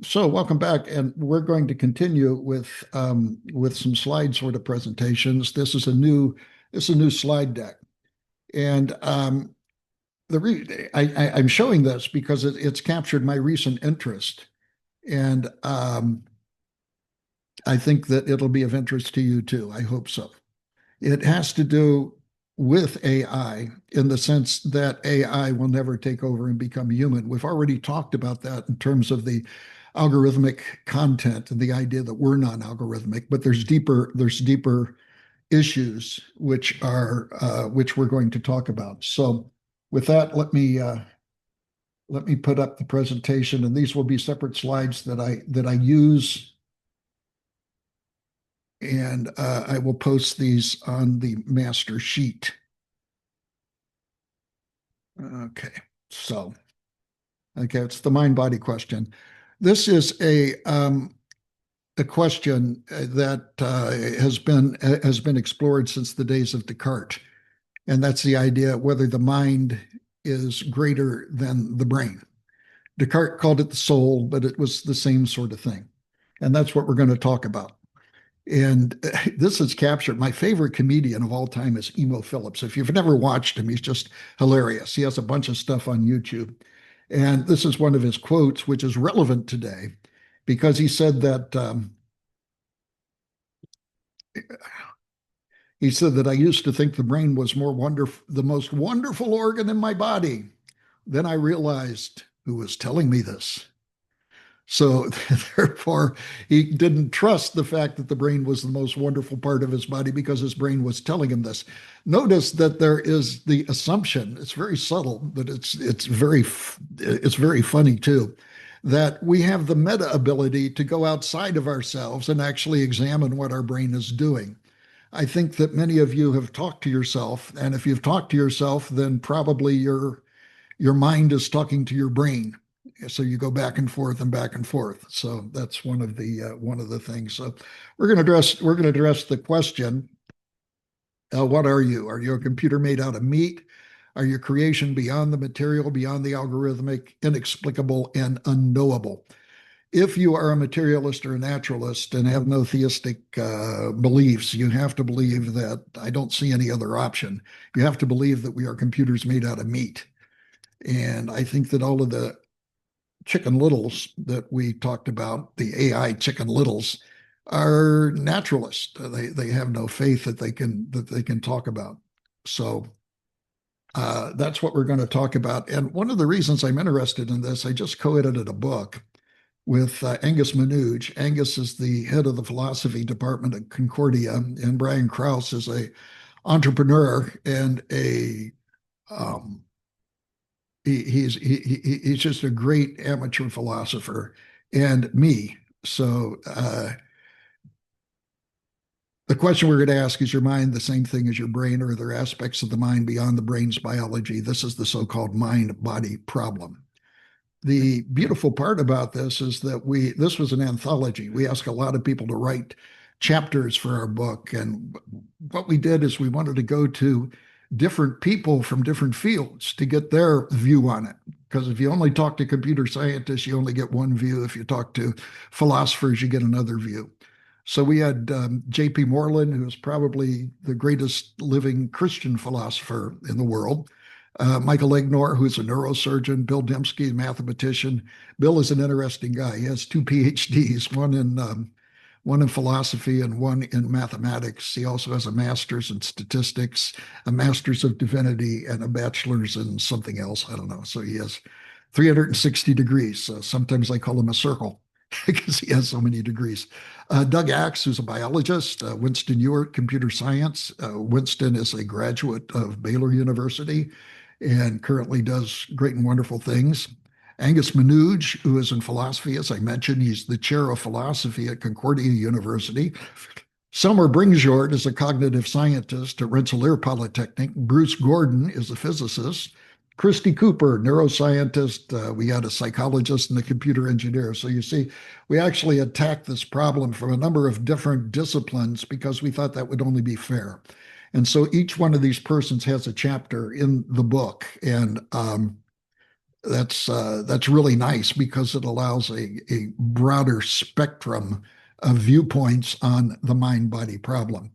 So welcome back, and we're going to continue with some slide sort of presentations. This is a new slide deck, and I'm showing this because it's captured my recent interest, and I think that it'll be of interest to you too. I hope so. It has to do with AI in the sense that AI will never take over and become human. We've already talked about that in terms of the algorithmic content and the idea that we're non-algorithmic, but there's deeper issues which we're going to talk about. So with that, let me put up the presentation, and these will be separate slides that I use, and I will post these on the master sheet. Okay, so it's the mind-body question. This is a question that has been explored since the days of Descartes, and that's the idea whether the mind is greater than the brain. Descartes called it the soul, but it was the same sort of thing, and that's what we're going to talk about. And this has captured my favorite comedian of all time is Emo Phillips. If you've never watched him, he's just hilarious. He has a bunch of stuff on YouTube. And this is one of his quotes, which is relevant today because he said that I used to think the brain was the most wonderful organ in my body. Then I realized who was telling me this. So therefore, he didn't trust the fact that the brain was the most wonderful part of his body because his brain was telling him this. Notice that there is the assumption, it's very subtle, but it's very funny too, that we have the meta ability to go outside of ourselves and actually examine what our brain is doing. I think that many of you have talked to yourself, and if you've talked to yourself, then probably your mind is talking to your brain. So you go back and forth and back and forth. So that's one of the things. So we're going to address the question: what are you? Are you a computer made out of meat? Are you creation beyond the material, beyond the algorithmic, inexplicable, and unknowable? If you are a materialist or a naturalist and have no theistic beliefs, you have to believe that I don't see any other option. You have to believe that we are computers made out of meat. And I think that all of the chicken littles that we talked about, the AI chicken littles, are naturalists. They have no faith that they can talk about. So that's what we're going to talk about. And one of the reasons I'm interested in this, I just co-edited a book with Angus Minogue. Angus is the head of the philosophy department at Concordia, and Brian Krause is a entrepreneur and a he's just a great amateur philosopher, and me. So the question we're going to ask is your mind the same thing as your brain, or are there aspects of the mind beyond the brain's biology? This is the so-called mind-body problem. The beautiful part about this is that this was an anthology. We asked a lot of people to write chapters for our book. And what we did is we wanted to go to different people from different fields to get their view on it. Because if you only talk to computer scientists, you only get one view. If you talk to philosophers, you get another view. So we had J.P. Moreland, who is probably the greatest living Christian philosopher in the world. Michael Egnor, who's a neurosurgeon, Bill Dembski, a mathematician. Bill is an interesting guy. He has two PhDs, one in philosophy and one in mathematics. He also has a master's in statistics, a master's of divinity, and a bachelor's in something else. I don't know. So he has 360 degrees. Sometimes I call him a circle because he has so many degrees. Doug Axe, who's a biologist. Winston Ewart, computer science. Winston is a graduate of Baylor University and currently does great and wonderful things. Angus Minogue, who is in philosophy, as I mentioned, he's the chair of philosophy at Concordia University. Selmer Bringsjord is a cognitive scientist at Rensselaer Polytechnic. Bruce Gordon is a physicist. Christy Cooper, neuroscientist. We had a psychologist and a computer engineer. So you see, we actually attacked this problem from a number of different disciplines because we thought that would only be fair. And so each one of these persons has a chapter in the book. And that's really nice because it allows a broader spectrum of viewpoints on the mind-body problem.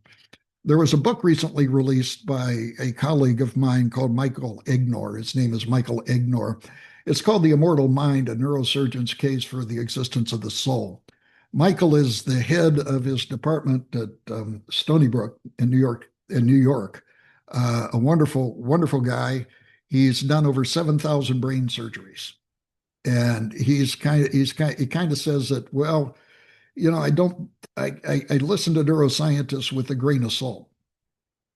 There was a book recently released by a colleague of mine called Michael Ignor. His name is Michael Ignor. It's called The Immortal Mind, a Neurosurgeon's Case for the Existence of the Soul. Michael is the head of his department at Stony Brook in New York. A wonderful, wonderful guy. He's done over 7,000 brain surgeries, and he kind of says that, well, I don't, I listen to neuroscientists with a grain of salt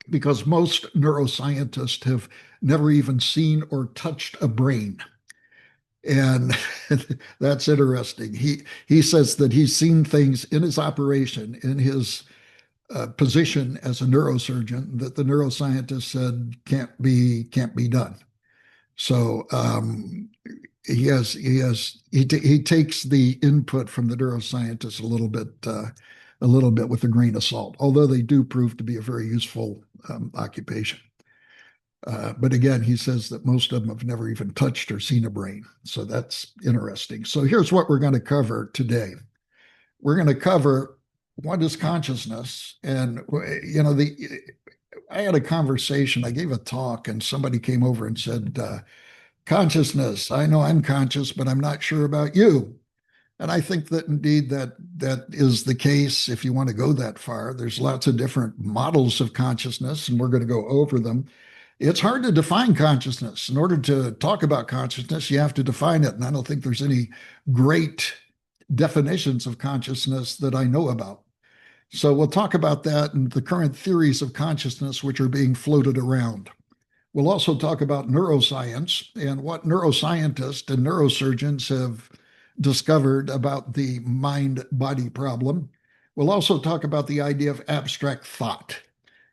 because most neuroscientists have never even seen or touched a brain. And that's interesting. He says that he's seen things in his operation, in his position as a neurosurgeon, that the neuroscientist said can't be done. So he takes the input from the neuroscientists a little bit with a grain of salt, although they do prove to be a very useful occupation. But again, he says that most of them have never even touched or seen a brain. So that's interesting. So here's what we're going to cover today. We're going to cover what is consciousness. And, I had a conversation, I gave a talk, and somebody came over and said, consciousness, I know I'm conscious, but I'm not sure about you. And I think that indeed that is the case if you want to go that far. There's lots of different models of consciousness, and we're going to go over them. It's hard to define consciousness. In order to talk about consciousness, you have to define it. And I don't think there's any great definitions of consciousness that I know about. So we'll talk about that and the current theories of consciousness which are being floated around. We'll also talk about neuroscience and what neuroscientists and neurosurgeons have discovered about the mind-body problem. We'll also talk about the idea of abstract thought.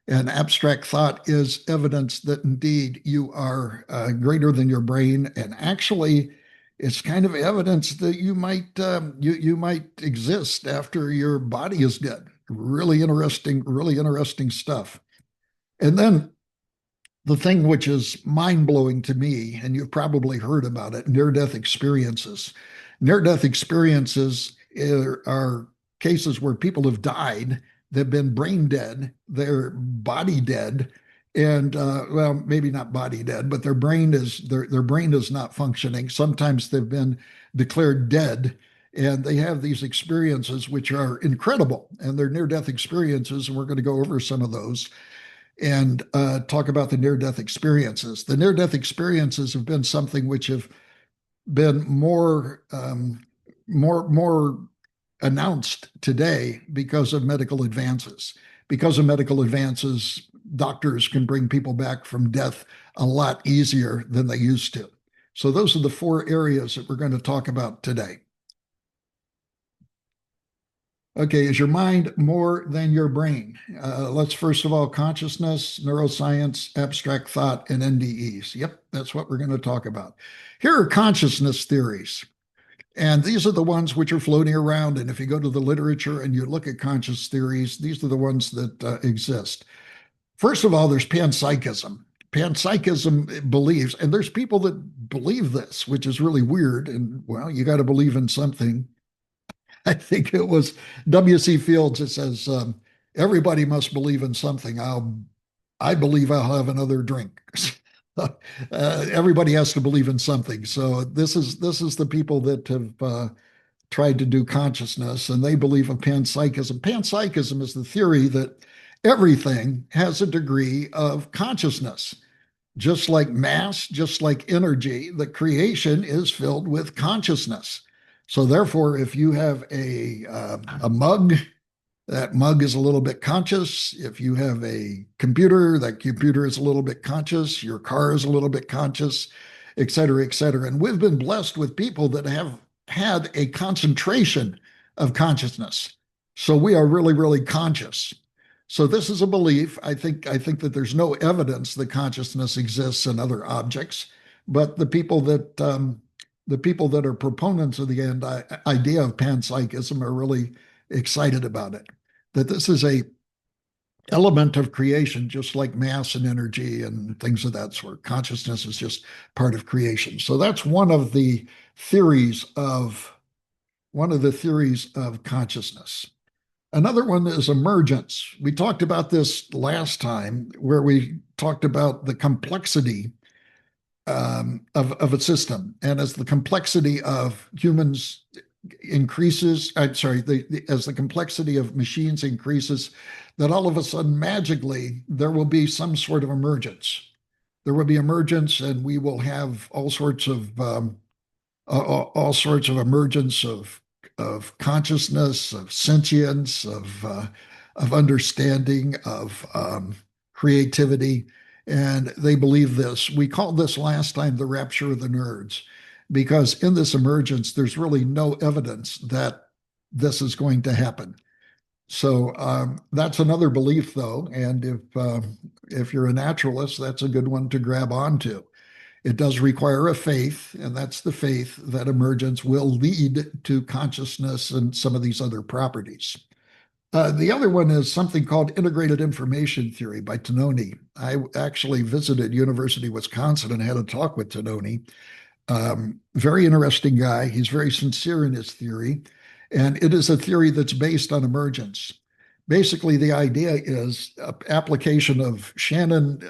And abstract thought is evidence that indeed you are greater than your brain. And actually, it's kind of evidence that you might exist after your body is dead. Really interesting stuff. And then the thing which is mind-blowing to me, and you've probably heard about it, near-death experiences. Near-death experiences are cases where people have died, they've been brain dead, they're body dead, and well, maybe not body dead, but their brain is not functioning. Sometimes they've been declared dead, and they have these experiences which are incredible, and they're near-death experiences, and we're going to go over some of those and talk about the near-death experiences. The near-death experiences have been something which have been more announced today because of medical advances. Because of medical advances, doctors can bring people back from death a lot easier than they used to. So those are the four areas that we're going to talk about today. Okay, is your mind more than your brain? Let's first of all, consciousness, neuroscience, abstract thought, and NDEs. Yep, that's what we're going to talk about. Here are consciousness theories. And these are the ones which are floating around. And if you go to the literature and you look at conscious theories, these are the ones that exist. First of all, there's panpsychism. Panpsychism believes, and there's people that believe this, which is really weird. And well, you got to believe in something. I think it was W.C. Fields that says, everybody must believe in something. I believe I'll have another drink. Everybody has to believe in something. So this is the people that have tried to do consciousness, and they believe in panpsychism. Panpsychism is the theory that everything has a degree of consciousness. Just like mass, just like energy, the creation is filled with consciousness. So therefore, if you have a mug, that mug is a little bit conscious. If you have a computer, that computer is a little bit conscious. Your car is a little bit conscious, et cetera, et cetera. And we've been blessed with people that have had a concentration of consciousness. So we are really, really conscious. So this is a belief. I think that there's no evidence that consciousness exists in other objects, but the people that are proponents of the idea of panpsychism are really excited about it. That this is a element of creation, just like mass and energy and things of that sort. Consciousness is just part of creation. So that's theories of one of the theories of consciousness. Another one is emergence. We talked about this last time, where we talked about the complexity of a system. And as the complexity of humans increases, I'm sorry, as the complexity of machines increases, that all of a sudden magically there will be some sort of emergence. There will be emergence, and we will have all sorts of emergence of consciousness, of sentience, of understanding, of creativity. And they believe this. We called this last time the rapture of the nerds, because in this emergence, there's really no evidence that this is going to happen. So that's another belief, though. And if you're a naturalist, that's a good one to grab onto. It does require a faith, and that's the faith that emergence will lead to consciousness and some of these other properties. The other one is something called integrated information theory by Tononi. I actually visited University of Wisconsin and had a talk with Tononi. Very interesting guy. He's very sincere in his theory, and it is a theory that's based on emergence. Basically, the idea is application of Shannon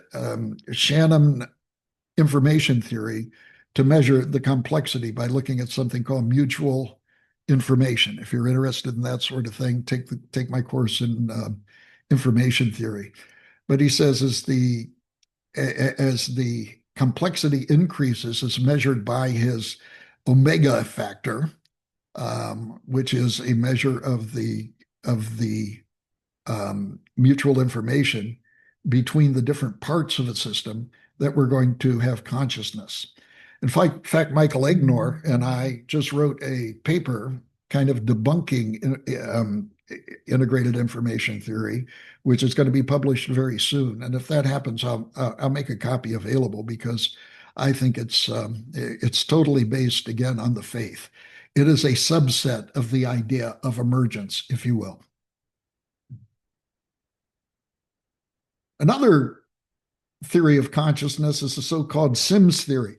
information theory to measure the complexity by looking at something called mutual information. If you're interested in that sort of thing, take my course in information theory. But he says as the complexity increases, as measured by his omega factor, which is a measure of the mutual information between the different parts of a system, that we're going to have consciousness. In fact, Michael Egnor and I just wrote a paper kind of debunking integrated information theory, which is going to be published very soon. And if that happens, I'll make a copy available, because I think it's totally based, again, on the faith. It is a subset of the idea of emergence, if you will. Another theory of consciousness is the so-called Sims theory.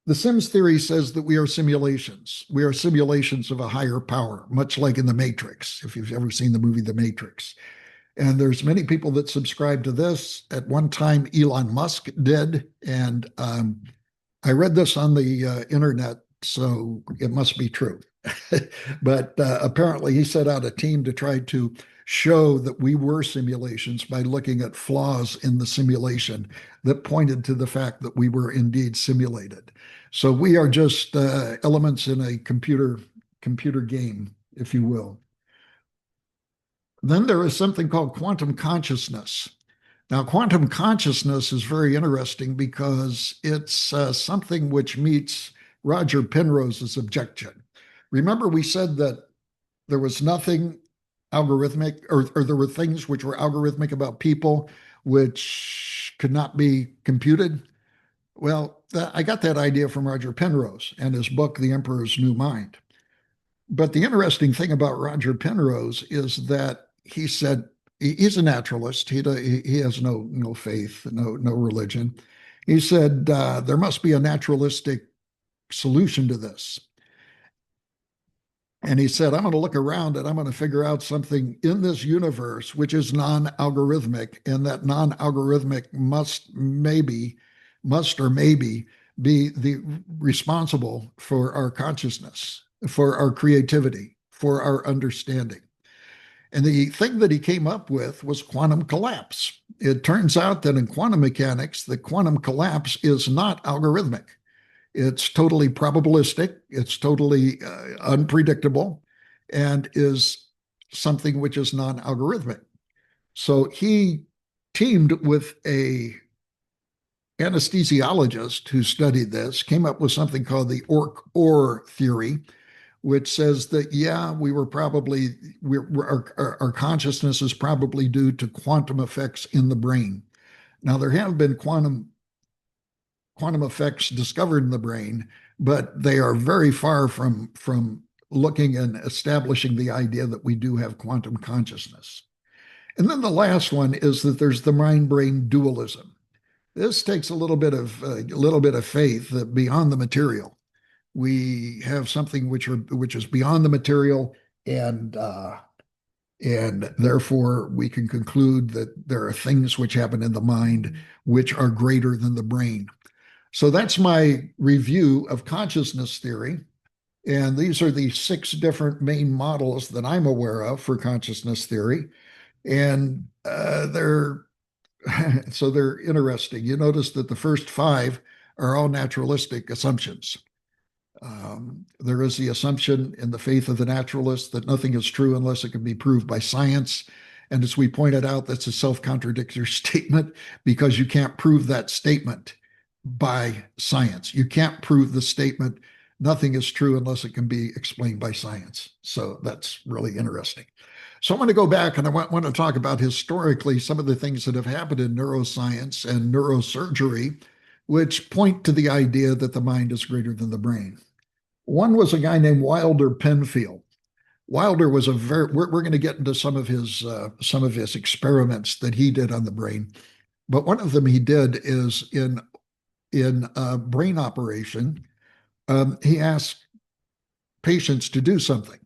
The Sims theory says that we are simulations. We are simulations of a higher power, much like in The Matrix, if you've ever seen the movie The Matrix. And there's many people that subscribe to this. At one time, Elon Musk did. And I read this on the internet, so it must be true. But apparently he set out a team to try to show that we were simulations by looking at flaws in the simulation that pointed to the fact that we were indeed simulated. So we are just elements in a computer game, if you will. Then there is something called quantum consciousness. Now, quantum consciousness is very interesting because it's something which meets Roger Penrose's objection. Remember, we said that there was nothing algorithmic, or there were things which were algorithmic about people which could not be computed. Well, I got that idea from Roger Penrose and his book, The Emperor's New Mind. But the interesting thing about Roger Penrose is that he said he's a naturalist. He has no faith, no religion. He said there must be a naturalistic solution to this. And he said, I'm going to look around and I'm going to figure out something in this universe which is non-algorithmic, and that non-algorithmic must or maybe be the responsible for our consciousness, for our creativity, for our understanding. And the thing that he came up with was quantum collapse. It turns out that in quantum mechanics, the quantum collapse is not algorithmic. It's totally probabilistic, it's totally unpredictable, and is something which is non-algorithmic. So he teamed with a anesthesiologist who studied this, came up with something called the OR theory, which says that, yeah, our consciousness is probably due to quantum effects in the brain. Now, there have been quantum effects discovered in the brain, but they are very far from looking and establishing the idea that we do have quantum consciousness. And then the last one is that there's the mind-brain dualism. This takes a little bit of faith that beyond the material, we have something which is beyond the material, and and therefore we can conclude that there are things which happen in the mind which are greater than the brain. So that's my review of consciousness theory. And these are the six different main models that I'm aware of for consciousness theory. And they're so they're interesting. You notice that the first five are all naturalistic assumptions. There is the assumption in the faith of the naturalist that nothing is true unless it can be proved by science. And as we pointed out, that's a self-contradictory statement because you can't prove that statement by science. You can't prove the statement, nothing is true unless it can be explained by science. So that's really interesting. So I'm going to go back and I want to talk about historically some of the things that have happened in neuroscience and neurosurgery, which point to the idea that the mind is greater than the brain. One was a guy named Wilder Penfield. Wilder was a very, we're going to get into some of his experiments that he did on the brain. But one of them he did is in a brain operation. He asked patients to do something.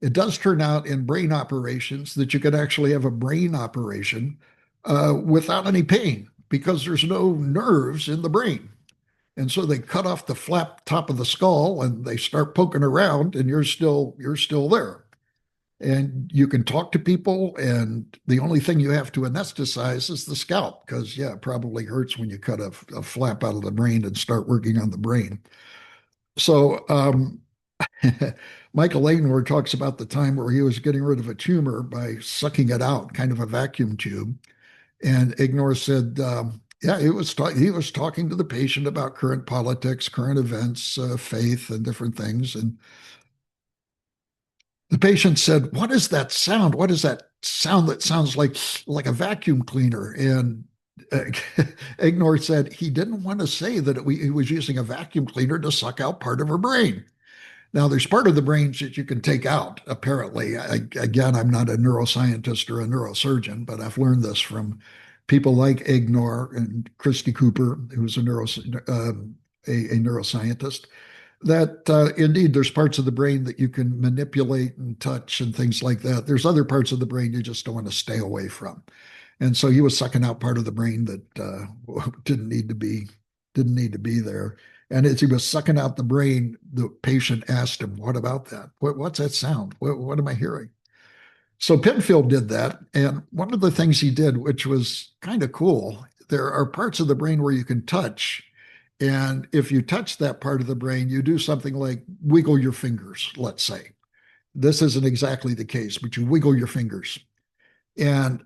It does turn out in brain operations that you could actually have a brain operation without any pain because there's no nerves in the brain. And so they cut off the flap top of the skull and they start poking around and you're still there. And you can talk to people, and the only thing you have to anesthetize is the scalp, because yeah, it probably hurts when you cut a flap out of the brain and start working on the brain. So Michael Ladenburg talks about the time where he was getting rid of a tumor by sucking it out, kind of a vacuum tube. And Ignor said, yeah, he was talking to the patient about current politics, current events, faith, and different things. And the patient said, "What is that sound? What is that sound that sounds like a vacuum cleaner?" And uh, Ignor said he didn't want to say that he was using a vacuum cleaner to suck out part of her brain. Now, there's part of the brain that you can take out, apparently. Again, I'm not a neuroscientist or a neurosurgeon, but I've learned this from people like Ignor and Christy Cooper, who's a neuroscientist, that indeed there's parts of the brain that you can manipulate and touch and things like that. There's other parts of the brain you just don't want to stay away from. And so he was sucking out part of the brain that didn't need to be there. And as he was sucking out the brain, the patient asked him, "What about that? What's that sound? What am I hearing?" So Penfield did that. And one of the things he did, which was kind of cool, there are parts of the brain where you can touch. And if you touch that part of the brain, you do something like wiggle your fingers, let's say. This isn't exactly the case, but you wiggle your fingers. And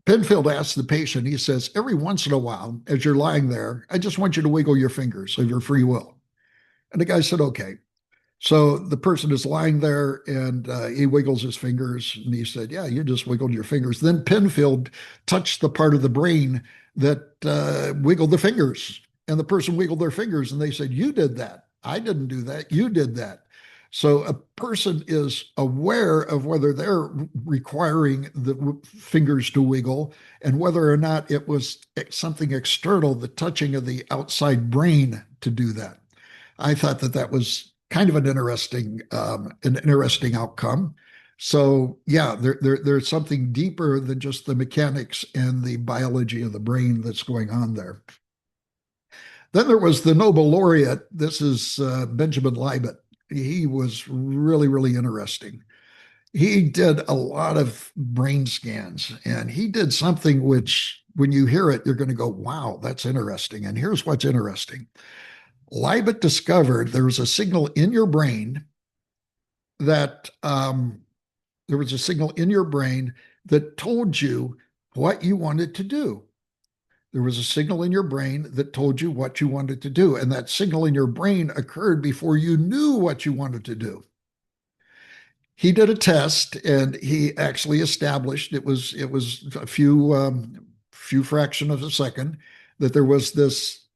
Penfield asks the patient, he says, every once in a while, as you're lying there, I just want you to wiggle your fingers of your free will. And the guy said, okay. So the person is lying there and he wiggles his fingers and he said, yeah, you just wiggled your fingers. Then Penfield touched the part of the brain that wiggled the fingers. And the person wiggled their fingers and they said, you did that. I didn't do that. You did that. So a person is aware of whether they're requiring the fingers to wiggle and whether or not it was something external, the touching of the outside brain to do that. I thought that that was kind of an interesting outcome. So yeah, there's something deeper than just the mechanics and the biology of the brain that's going on there. Then there was the Nobel laureate. This is Benjamin Libet. He was really, really interesting. He did a lot of brain scans, and he did something which, when you hear it, you're going to go, wow, that's interesting. And here's what's interesting. Libet discovered there was a signal in your brain that there was a signal in your brain that told you what you wanted to do. There was a signal in your brain that told you what you wanted to do. And that signal in your brain occurred before you knew what you wanted to do. He did a test and he actually established it was a few fraction of a second that there was this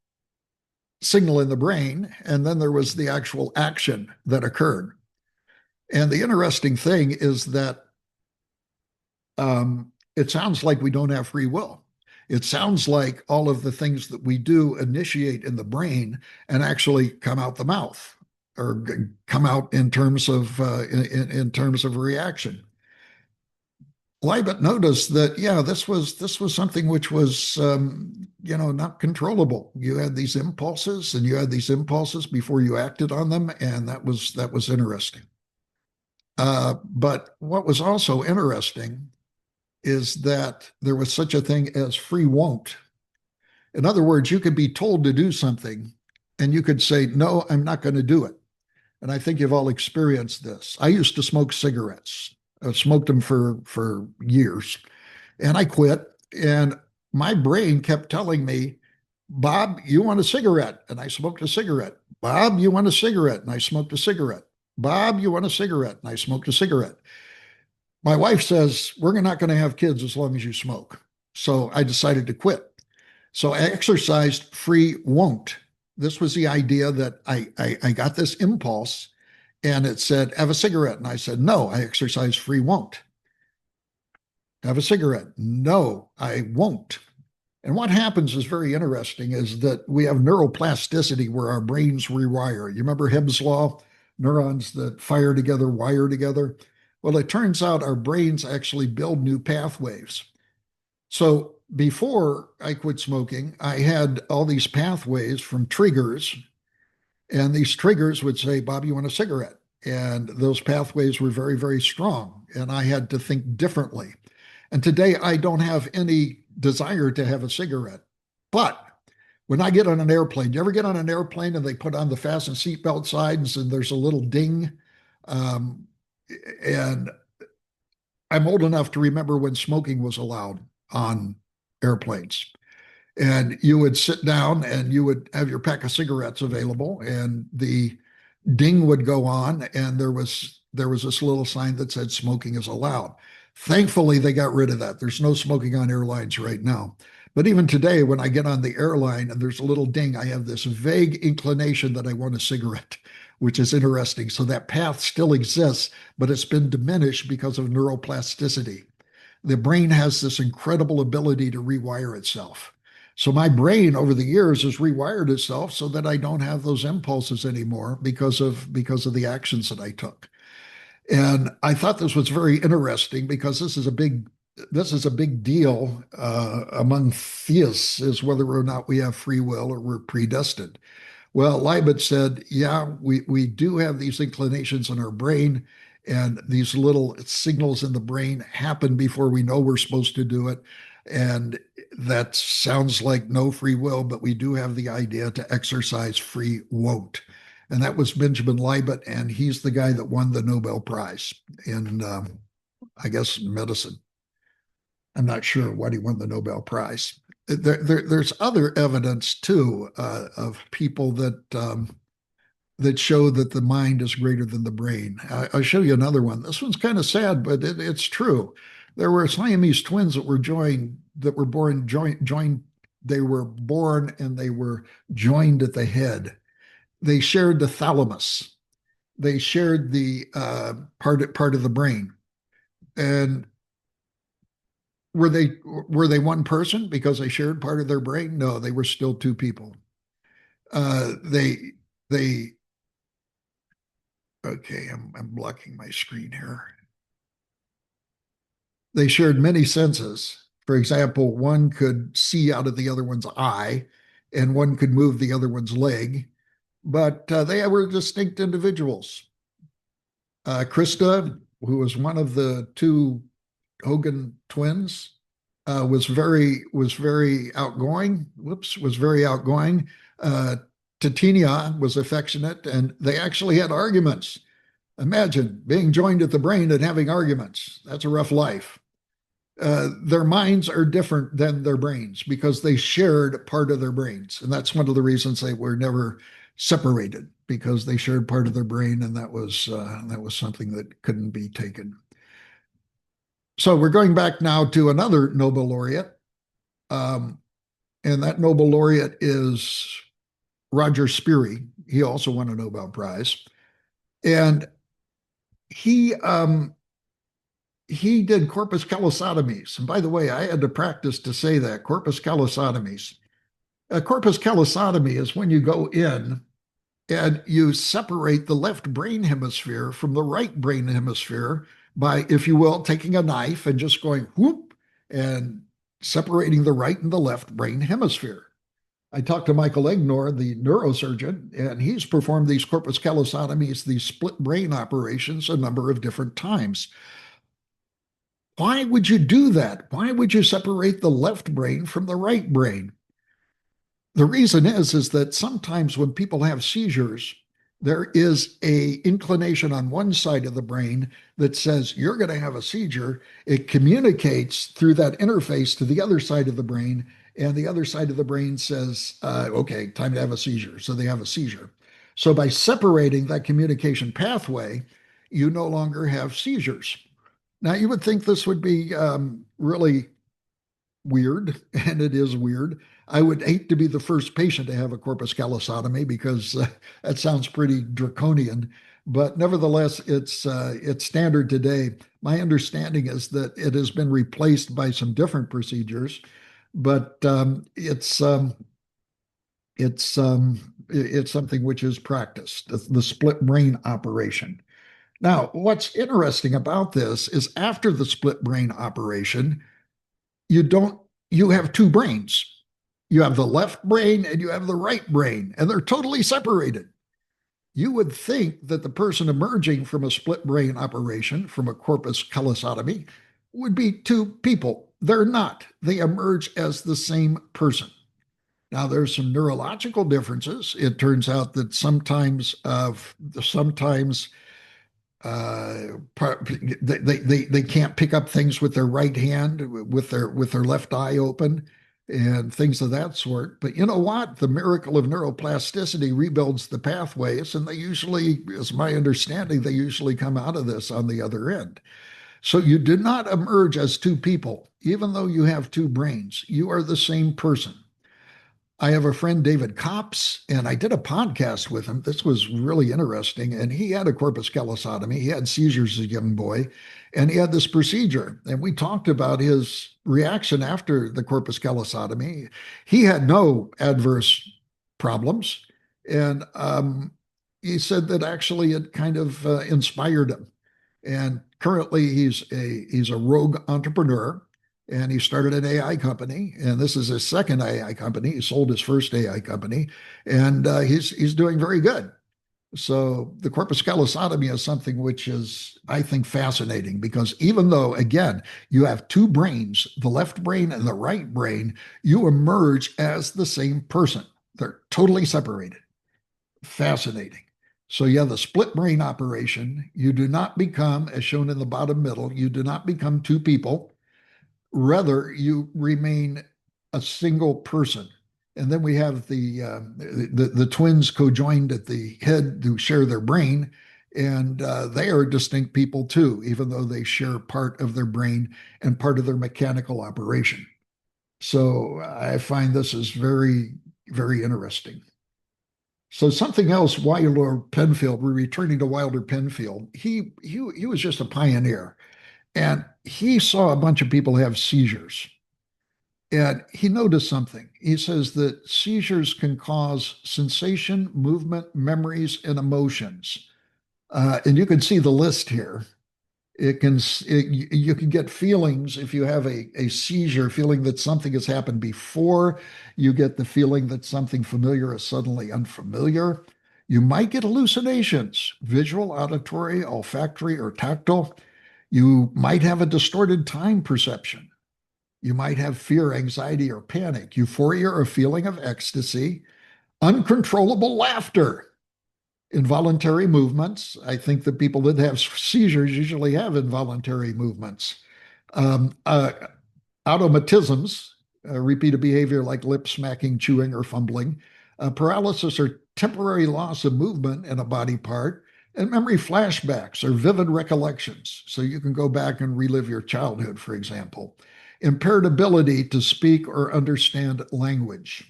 signal in the brain, and then there was the actual action that occurred. And the interesting thing is that it sounds like we don't have free will. It sounds like all of the things that we do initiate in the brain and actually come out the mouth or come out in terms of in terms of reaction. Libet noticed that, yeah, this was something which was not controllable. You had these impulses, and you had these impulses before you acted on them, and that was interesting. But what was also interesting is that there was such a thing as free won't. In other words, you could be told to do something, and you could say, "No, I'm not going to do it." And I think you've all experienced this. I used to smoke cigarettes. I smoked them for years, and I quit. And my brain kept telling me, "Bob, you want a cigarette?" And I smoked a cigarette. "Bob, you want a cigarette?" And I smoked a cigarette. "Bob, you want a cigarette?" And I smoked a cigarette. My wife says, "We're not going to have kids as long as you smoke." So I decided to quit. So I exercised free won't. This was the idea that I got this impulse, and it said, "Have a cigarette." And I said, "No, I exercise free won't." "Have a cigarette." "No, I won't." And what happens is very interesting is that we have neuroplasticity where our brains rewire. You remember Hibb's law? Neurons that fire together, wire together. Well, it turns out our brains actually build new pathways. So before I quit smoking, I had all these pathways from triggers, and these triggers would say, "Bob, you want a cigarette?" And those pathways were very, very strong, and I had to think differently. And today I don't have any desire to have a cigarette. But when I get on an airplane, you ever get on an airplane and they put on the fasten seatbelt signs and there's a little ding? Um, and I'm old enough to remember when smoking was allowed on airplanes. And you would sit down and you would have your pack of cigarettes available, and the ding would go on, and there was this little sign that said smoking is allowed. Thankfully, they got rid of that. There's no smoking on airlines right now. But even today, when I get on the airline and there's a little ding, I have this vague inclination that I want a cigarette, which is interesting. So that path still exists, but it's been diminished because of neuroplasticity. The brain has this incredible ability to rewire itself. So my brain over the years has rewired itself so that I don't have those impulses anymore because of the actions that I took. And I thought this was very interesting because this is a big deal among theists, is whether or not we have free will or we're predestined. Well, Leibniz said, yeah, we do have these inclinations in our brain, and these little signals in the brain happen before we know we're supposed to do it. And that sounds like no free will, but we do have the idea to exercise free won't. And that was Benjamin Libet, and he's the guy that won the Nobel Prize in, I guess, medicine. I'm not sure what he won the Nobel Prize. There's other evidence too of people that show that the mind is greater than the brain. I'll show you another one. This one's kind of sad, but it's true. There were Siamese twins that were joined. They were born and they were joined at the head. They shared the thalamus. They shared the part of the brain. And were they one person because they shared part of their brain? No, they were still two people. They okay, I'm blocking my screen here. They shared many senses. For example, one could see out of the other one's eye, and one could move the other one's leg, but they were distinct individuals. Krista, who was one of the two Hogan twins, was very outgoing. Was very outgoing. Titania was affectionate, and they actually had arguments. Imagine being joined at the brain and having arguments. That's a rough life. Their minds are different than their brains because they shared part of their brains, and that's one of the reasons they were never separated, because they shared part of their brain, and that was something that couldn't be taken. So we're going back now to another Nobel laureate, um, and that Nobel laureate is Roger Sperry. He also won a Nobel Prize, and he he did corpus callosotomies. And by the way, I had to practice to say that corpus callosotomies. A corpus callosotomy is when you go in and you separate the left brain hemisphere from the right brain hemisphere by, if you will, taking a knife and just going whoop and separating the right and the left brain hemisphere. I talked to Michael Egnor, the neurosurgeon, and he's performed these corpus callosotomies, these split brain operations, a number of different times. Why would you do that? Why would you separate the left brain from the right brain? The reason is that sometimes when people have seizures, there is a inclination on one side of the brain that says you're going to have a seizure. It communicates through that interface to the other side of the brain, and the other side of the brain says, "Okay, time to have a seizure." So they have a seizure. So by separating that communication pathway, you no longer have seizures. Now, you would think this would be really weird, and it is weird. I would hate to be the first patient to have a corpus callosotomy because that sounds pretty draconian. But nevertheless, it's standard today. My understanding is that it has been replaced by some different procedures, but it's something which is practiced. The split brain operation. Now, what's interesting about this is after the split brain operation, you don't you have two brains. You have the left brain and you have the right brain, and they're totally separated. You would think that the person emerging from a split brain operation, from a corpus callosotomy, would be two people. They're not. They emerge as the same person. Now, there's some neurological differences. It turns out that sometimes they can't pick up things with their right hand, with their left eye open, and things of that sort. But you know what? The miracle of neuroplasticity rebuilds the pathways, and they usually, as my understanding, they usually come out of this on the other end. So you do not emerge as two people, even though you have two brains. You are the same person. I have a friend, David Copps, and I did a podcast with him. This was really interesting. And he had a corpus callosotomy. He had seizures as a young boy, and he had this procedure. And we talked about his reaction after the corpus callosotomy. He had no adverse problems. And he said that actually it kind of inspired him. And currently he's a rogue entrepreneur, and he started an AI company, and this is his second AI company. He sold his first AI company, and he's doing very good. So the corpus callosotomy is something which is, I think, fascinating because even though, again, you have two brains, the left brain and the right brain, you emerge as the same person. They're totally separated. Fascinating. So, yeah, the split brain operation, you do not become, as shown in the bottom middle, you do not become two people. Rather, you remain a single person. And then we have the twins co-joined at the head who share their brain, and they are distinct people too, even though they share part of their brain and part of their mechanical operation. So I find this is very, very interesting. So something else, Wilder Penfield, we're returning to Wilder Penfield. He was just a pioneer, and he saw a bunch of people have seizures. And he noticed something. He says that seizures can cause sensation, movement, memories, and emotions. And you can see the list here. You can get feelings if you have a seizure, feeling that something has happened before. You get the feeling that something familiar is suddenly unfamiliar. You might get hallucinations, visual, auditory, olfactory, or tactile. You might have a distorted time perception. You might have fear, anxiety, or panic, euphoria or feeling of ecstasy, uncontrollable laughter, involuntary movements. I think that people that have seizures usually have involuntary movements. Um, uh, Automatisms, repeated behavior like lip smacking, chewing, or fumbling. Paralysis or temporary loss of movement in a body part. And memory flashbacks or vivid recollections. So you can go back and relive your childhood, for example. Impaired ability to speak or understand language.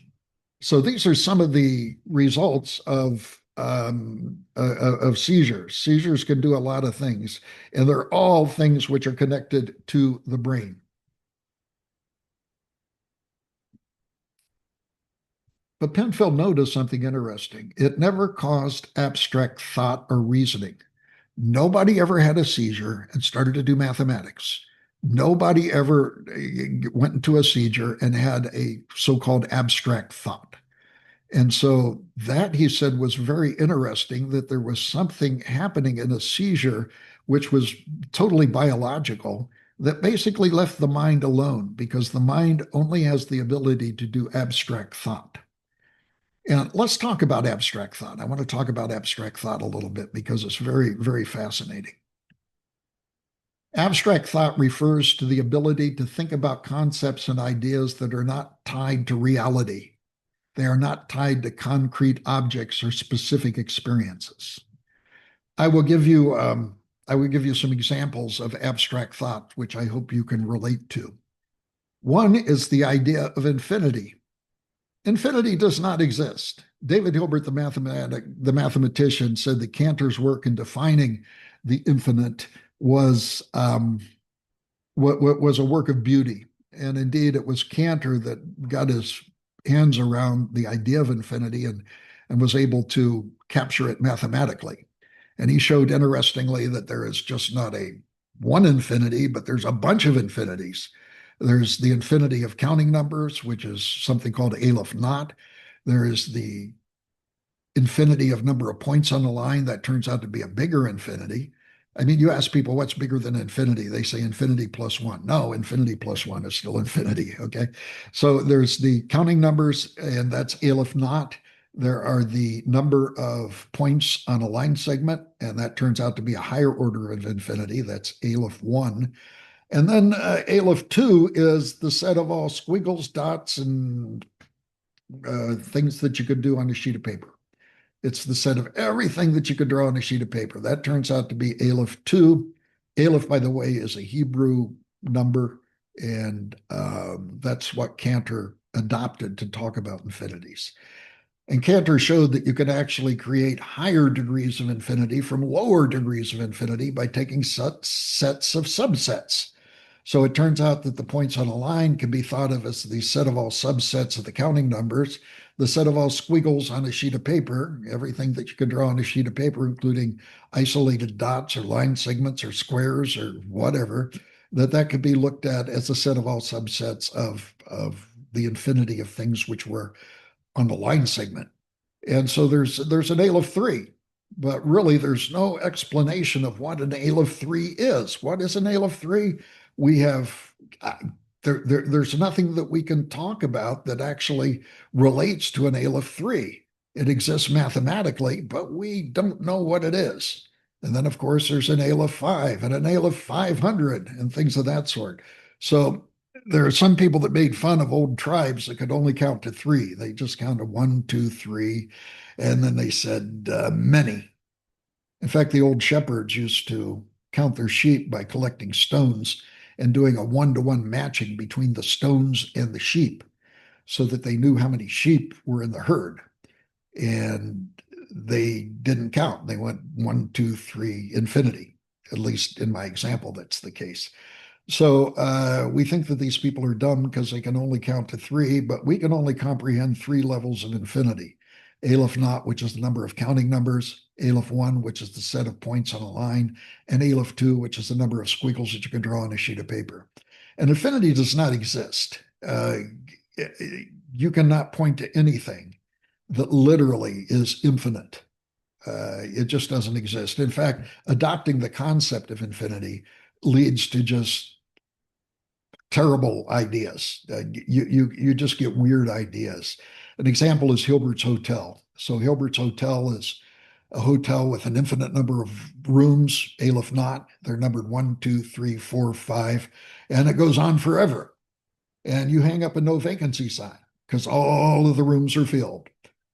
So these are some of the results of of seizures. Seizures can do a lot of things, and they're all things which are connected to the brain. But Penfield noticed something interesting. It never caused abstract thought or reasoning. Nobody ever had a seizure and started to do mathematics. Nobody ever went into a seizure and had a so-called abstract thought. And so that, he said, was very interesting, that there was something happening in a seizure which was totally biological, that basically left the mind alone, because the mind only has the ability to do abstract thought. And let's talk about abstract thought. I want to talk about abstract thought a little bit because it's very, very fascinating. Abstract thought refers to the ability to think about concepts and ideas that are not tied to reality. They are not tied to concrete objects or specific experiences. I will give you some examples of abstract thought, which I hope you can relate to. One is the idea of infinity. Infinity does not exist. David Hilbert, the mathematician, said that Cantor's work in defining the infinite was was a work of beauty. And indeed, it was Cantor that got his hands around the idea of infinity and was able to capture it mathematically. And he showed, interestingly, that there is just not a one infinity, but there's a bunch of infinities. There's the infinity of counting numbers, which is something called Aleph Naught. There is the infinity of number of points on the line. That turns out to be a bigger infinity. I mean, you ask people what's bigger than infinity, they say infinity plus one. No, infinity plus one is still infinity. Okay. So there's the counting numbers, and that's Aleph Naught. There are the number of points on a line segment, and that turns out to be a higher order of infinity. That's Aleph 1. And then Aleph 2 is the set of all squiggles, dots, and things that you could do on a sheet of paper. It's the set of everything that you could draw on a sheet of paper. That turns out to be Aleph 2. Aleph, by the way, is a Hebrew number, and that's what Cantor adopted to talk about infinities. And Cantor showed that you could actually create higher degrees of infinity from lower degrees of infinity by taking sets of subsets. So it turns out that the points on a line can be thought of as the set of all subsets of the counting numbers, the set of all squiggles on a sheet of paper, everything that you can draw on a sheet of paper, including isolated dots or line segments or squares or whatever, that could be looked at as a set of all subsets of the infinity of things which were on the line segment. And so there's an Aleph 3, but really there's no explanation of what an Aleph 3 is. What is an Aleph 3? We have there's nothing that we can talk about that actually relates to an Aleph 3. It exists mathematically, but we don't know what it is. And then, of course, there's an Aleph 5 and an Aleph 500 and things of that sort. So there are some people that made fun of old tribes that could only count to three. They just counted one, two, three, and then they said many. In fact, the old shepherds used to count their sheep by collecting stones and doing a one-to-one matching between the stones and the sheep so that they knew how many sheep were in the herd. And they didn't count. They went one, two, three, infinity. At least in my example, that's the case. So we think that these people are dumb because they can only count to three, but we can only comprehend three levels of infinity. Aleph Naught, which is the number of counting numbers, Aleph 1, which is the set of points on a line, and Aleph 2, which is the number of squiggles that you can draw on a sheet of paper. And infinity does not exist. You cannot point to anything that literally is infinite. It just doesn't exist. In fact, adopting the concept of infinity leads to just terrible ideas. You just get weird ideas. An example is Hilbert's Hotel. So Hilbert's Hotel is a hotel with an infinite number of rooms, Aleph Naught. They're numbered 1, 2, 3, 4, 5, and it goes on forever. And you hang up a no vacancy sign because all of the rooms are filled.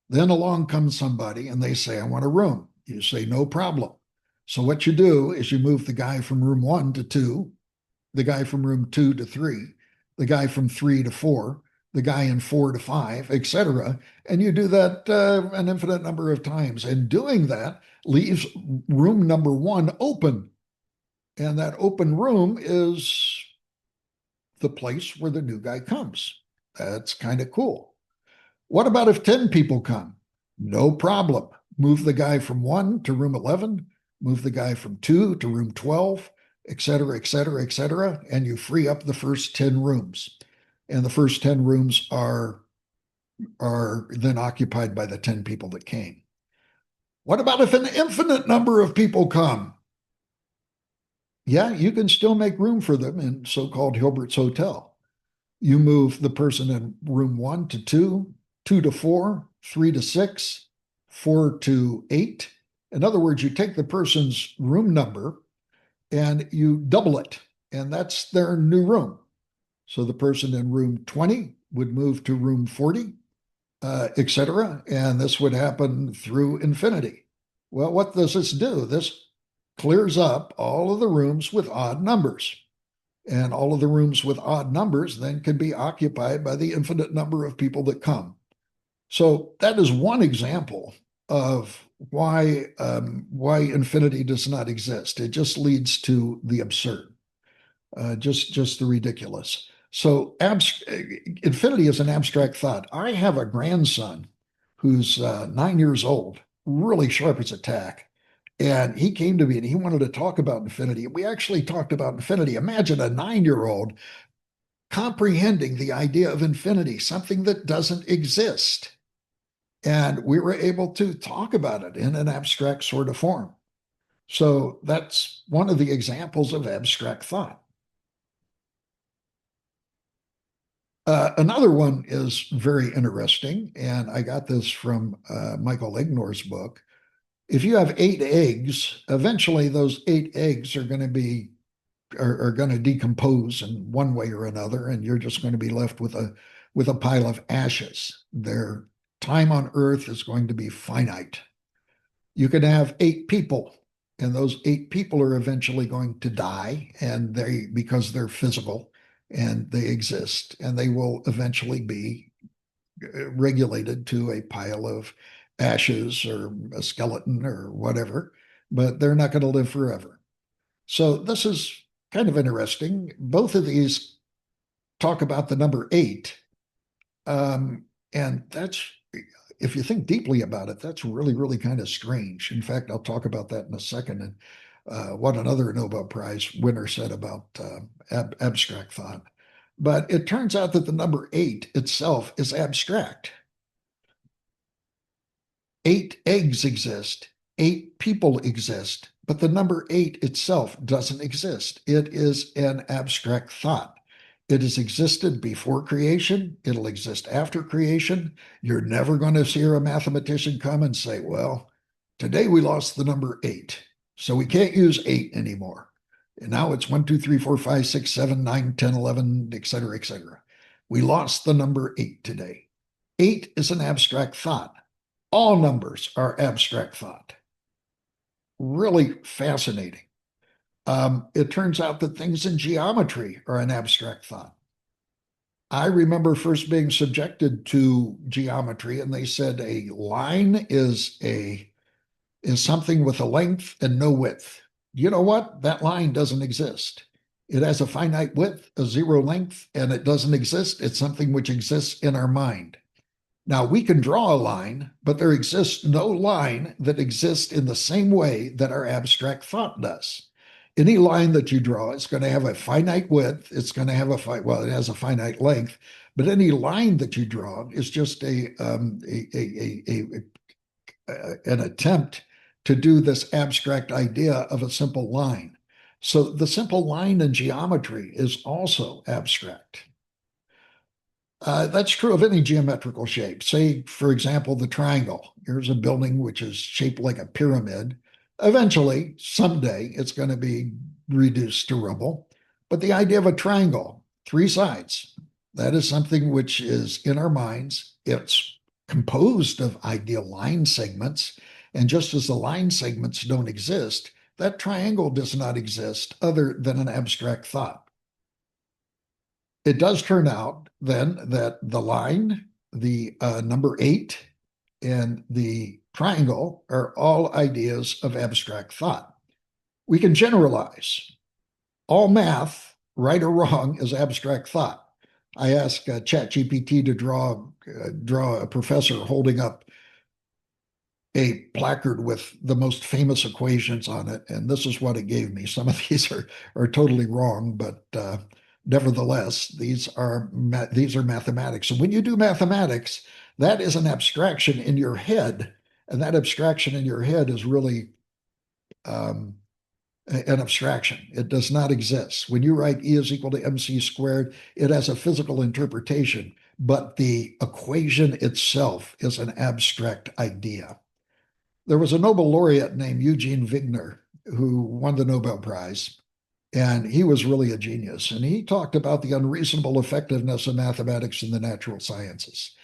Then along comes somebody and they say, I want a room. You say, no problem. So what you do is you move the guy from room 1 to 2, the guy from room 2 to 3, the guy from 3 to 4, the guy in 4 to 5, etc. And you do that an infinite number of times. And doing that leaves room number one open. And that open room is the place where the new guy comes. That's kind of cool. What about if 10 people come? No problem. Move the guy from 1 to room 11, move the guy from 2 to room 12, et cetera, et cetera, et cetera, and you free up the first 10 rooms. And the first 10 rooms are then occupied by the 10 people that came. What about if an infinite number of people come? Yeah, you can still make room for them in so-called Hilbert's Hotel. You move the person in room 1 to 2, 2 to 4, 3 to 6, 4 to 8. In other words, you take the person's room number and you double it, and that's their new room. So the person in room 20 would move to room 40, etc. And this would happen through infinity. Well, what does this do? This clears up all of the rooms with odd numbers. And all of the rooms with odd numbers then can be occupied by the infinite number of people that come. So that is one example of why infinity does not exist. It just leads to the absurd, just the ridiculous. So infinity is an abstract thought. I have a grandson who's 9 years old, really sharp as a tack. And he came to me and he wanted to talk about infinity. We actually talked about infinity. Imagine a 9-year-old comprehending the idea of infinity, something that doesn't exist. And we were able to talk about it in an abstract sort of form. So that's one of the examples of abstract thought. Another one is very interesting, and I got this from Michael Ignor's book. If you have 8 eggs, eventually those 8 eggs are going to decompose in one way or another, and you're just going to be left with a pile of ashes. Their time on Earth is going to be finite. You can have 8 people, and those 8 people are eventually going to die, and because they're physical and they exist, and they will eventually be regulated to a pile of ashes or a skeleton or whatever, but they're not going to live forever. So this is kind of interesting. Both of these talk about the number 8. And that's, if you think deeply about it, that's really, really kind of strange. In fact, I'll talk about that in a second. And what another Nobel Prize winner said about abstract thought. But it turns out that the number 8 itself is abstract. 8 eggs exist, 8 people exist, but the number 8 itself doesn't exist. It is an abstract thought. It has existed before creation. It'll exist after creation. You're never going to hear a mathematician come and say, well, today we lost the number 8, so we can't use 8 anymore. And now it's 1, 2, 3, 4, 5, 6, 7, 9, 10, 11, et cetera, et cetera. We lost the number 8 today. 8 is an abstract thought. All numbers are abstract thought. Really fascinating. It turns out that things in geometry are an abstract thought. I remember first being subjected to geometry, and they said a line is something with a length and no width. You know what? That line doesn't exist. It has a finite width, a zero length, and it doesn't exist. It's something which exists in our mind. Now, we can draw a line, but there exists no line that exists in the same way that our abstract thought does. Any line that you draw is going to have a finite width. It's going to have it has a finite length, but any line that you draw is just an attempt to do this abstract idea of a simple line. So the simple line in geometry is also abstract. That's true of any geometrical shape. Say, for example, the triangle. Here's a building which is shaped like a pyramid. Eventually, someday, it's going to be reduced to rubble. But the idea of a triangle, 3 sides, that is something which is in our minds. It's composed of ideal line segments. And just as the line segments don't exist, that triangle does not exist other than an abstract thought. it does turn out then that the line, the number eight, and the triangle are all ideas of abstract thought. We can generalize. All math, right or wrong, is abstract thought. I asked ChatGPT to draw a professor holding up a placard with the most famous equations on it, and this is what it gave me. Some of these are totally wrong, but nevertheless, these are mathematics. And when you do mathematics, that is an abstraction in your head, and that abstraction in your head is really um, an abstraction. It does not exist. When you write E is equal to mc squared, it has a physical interpretation, but the equation itself is an abstract idea. There was a Nobel laureate named Eugene Wigner who won the Nobel Prize, and he was really a genius. And he talked about the unreasonable effectiveness of mathematics in the natural sciences.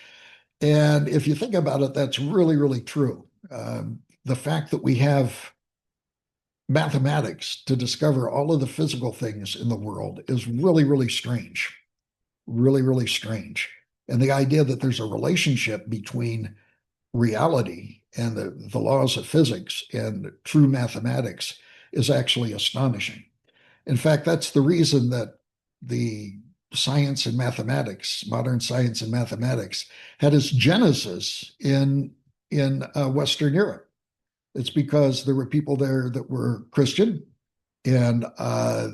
And if you think about it, that's really, really true. The fact that we have mathematics to discover all of the physical things in the world is really, really strange. Really, really strange. And the idea that there's a relationship between reality and the laws of physics and true mathematics is actually astonishing. In fact, that's the reason that the science and mathematics, modern science and mathematics, had its genesis in Western Europe. It's because there were people there that were Christian, and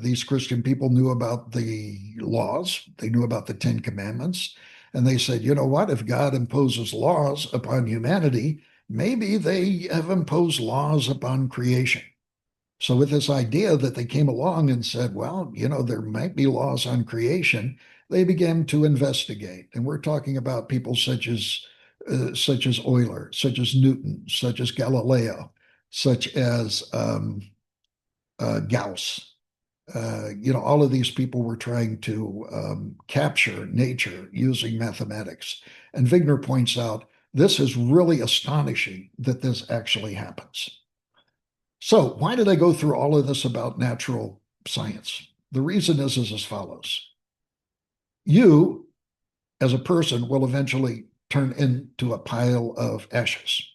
these Christian people knew about the laws, they knew about the Ten Commandments, and they said, you know what, if God imposes laws upon humanity, maybe they have imposed laws upon creation. So, with this idea that they came along and said, well, there might be laws on creation, they began to investigate. And we're talking about people such as Euler, such as Newton, such as Galileo, such as Gauss. All of these people were trying to capture nature using mathematics. And Wigner points out this is really astonishing that this actually happens. So, why did I go through all of this about natural science? The reason is as follows. You, as a person, will eventually turn into a pile of ashes.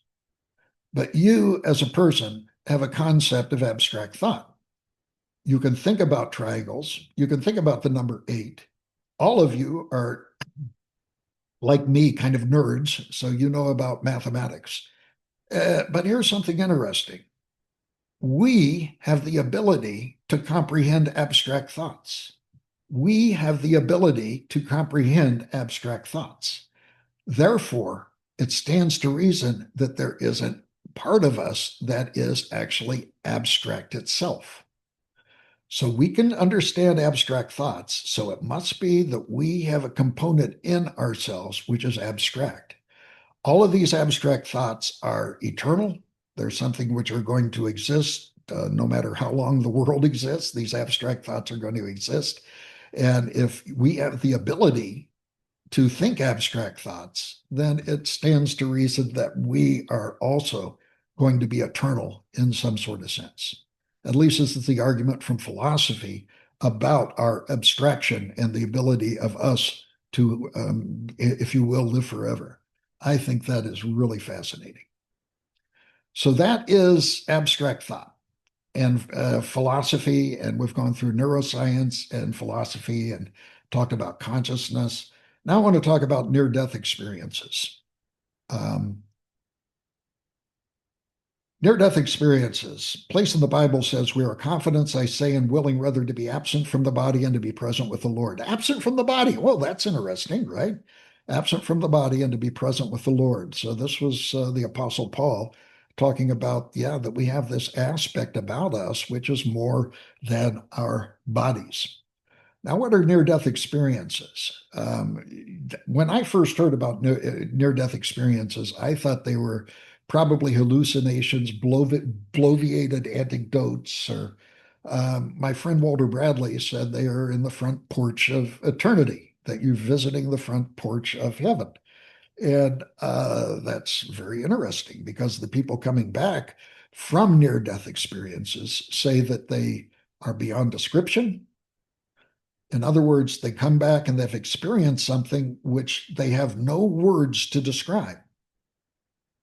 But you, as a person, have a concept of abstract thought. You can think about triangles. You can think about the number eight. All of you are, like me, kind of nerds, so you know about mathematics. But here's something interesting. We have the ability to comprehend abstract thoughts. We have the ability to comprehend abstract thoughts. Therefore, it stands to reason that there is a part of us that is actually abstract itself. So we can understand abstract thoughts. So it must be that we have a component in ourselves which is abstract. All of these abstract thoughts are eternal. They're something which are going to exist no matter how long the world exists. These abstract thoughts are going to exist. And if we have the ability to think abstract thoughts, then it stands to reason that we are also going to be eternal in some sort of sense. At least this is the argument from philosophy about our abstraction and the ability of us to, if you will, live forever. I think that is really fascinating. So that is abstract thought and philosophy, and we've gone through neuroscience and philosophy and talked about consciousness. Now I want to talk about near-death experiences. Um, Near-death experiences. Place in the Bible says, we are confident, I say, and willing rather to be absent from the body and to be present with the Lord. Absent from the body. Well, that's interesting, right? Absent from the body and to be present with the Lord. So this was the Apostle Paul talking about, that we have this aspect about us, which is more than our bodies. Now, what are near-death experiences? When I first heard about near-death experiences, I thought they were probably hallucinations, bloviated anecdotes, or my friend Walter Bradley said they are in the front porch of eternity, that you're visiting the front porch of heaven. And that's very interesting because the people coming back from near-death experiences say that they are beyond description. In other words, they come back and they've experienced something which they have no words to describe.